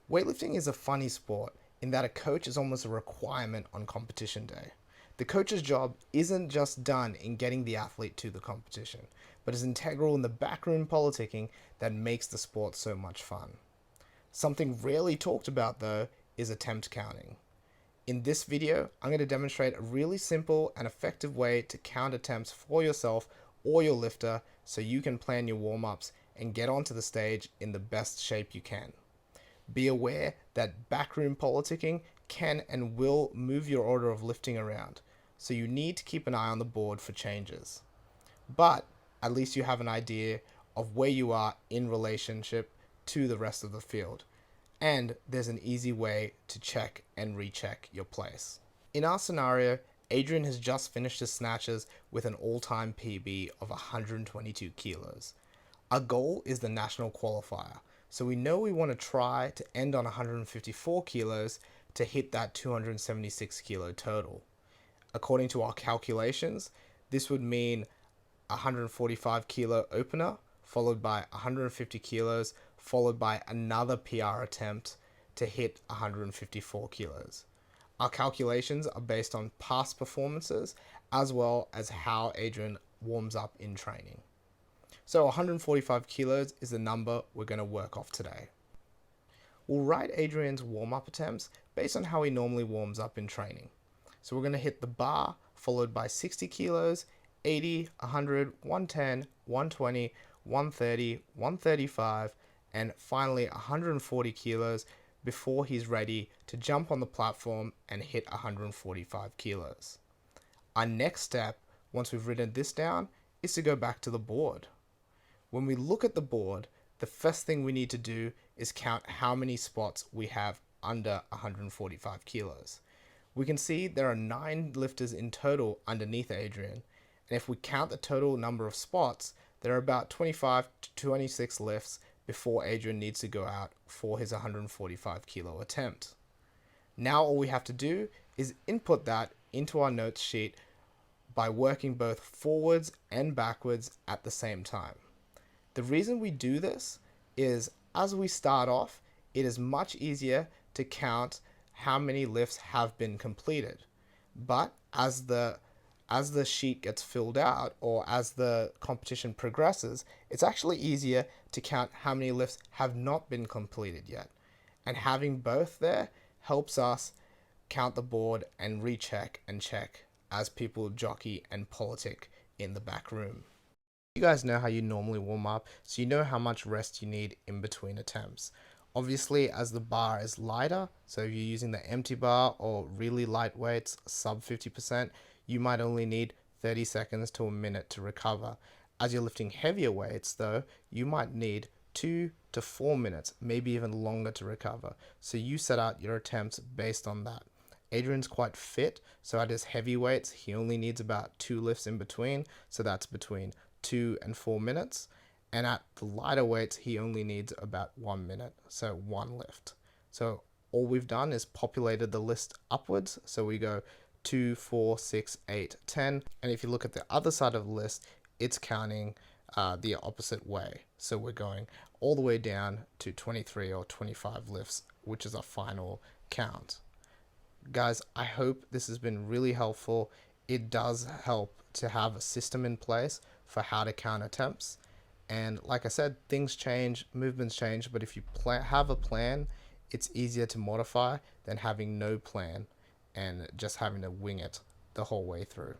Weightlifting is a funny sport in that a coach is almost a requirement on competition day. The coach's job isn't just done in getting the athlete to the competition, but is integral in the backroom politicking that makes the sport so much fun. Something rarely talked about though is attempt counting. In this video, I'm going to demonstrate a really simple and effective way to count attempts for yourself or your lifter so you can plan your warm-ups and get onto the stage in the best shape you can. Be aware that backroom politicking can and will move your order of lifting around, so you need to keep an eye on the board for changes. But at least you have an idea of where you are in relationship to the rest of the field, and there's an easy way to check and recheck your place. In our scenario, Adrian has just finished his snatches with an all-time PB of 122 kilos. Our goal is the national qualifier, so we know we want to try to end on 154 kilos to hit that 276 kilo total. According to our calculations, this would mean 145 kilo opener, followed by 150 kilos, followed by another PR attempt to hit 154 kilos. Our calculations are based on past performances as well as how Adrian warms up in training. So 145 kilos is the number we're going to work off today. We'll write Adrian's warm-up attempts based on how he normally warms up in training. So we're going to hit the bar, followed by 60 kilos, 80, 100, 110, 120, 130, 135, and finally 140 kilos before he's ready to jump on the platform and hit 145 kilos. Our next step, once we've written this down, is to go back to the board. When we look at the board, the first thing we need to do is count how many spots we have under 145 kilos. We can see there are 9 lifters in total underneath Adrian, and if we count the total number of spots, there are about 25 to 26 lifts before Adrian needs to go out for his 145 kilo attempt. Now all we have to do is input that into our notes sheet by working both forwards and backwards at the same time. The reason we do this is as we start off, it is much easier to count how many lifts have been completed. But as the sheet gets filled out, or as the competition progresses, it's actually easier to count how many lifts have not been completed yet. And having both there helps us count the board and recheck and check as people jockey and politic in the back room. You guys know how you normally warm up, so you know how much rest you need in between attempts. Obviously, as the bar is lighter, so if you're using the empty bar or really light weights, sub 50%, you might only need 30 seconds to a minute to recover. As you're lifting heavier weights though, you might need 2 to 4 minutes, maybe even longer to recover. So you set out your attempts based on that. Adrian's quite fit, so at his heavy weights, he only needs about 2 lifts in between, so that's between 2 and 4 minutes. And at the lighter weights, he only needs about 1 minute, so 1 lift. So all we've done is populated the list upwards, so we go 2, 4, 6, 8, 10. And if you look at the other side of the list, it's counting the opposite way. So we're going all the way down to 23 or 25 lifts, which is our final count. Guys, I hope this has been really helpful. It does help to have a system in place for how to count attempts. And like I said, things change, movements change, but if you have a plan, it's easier to modify than having no plan and just having to wing it the whole way through.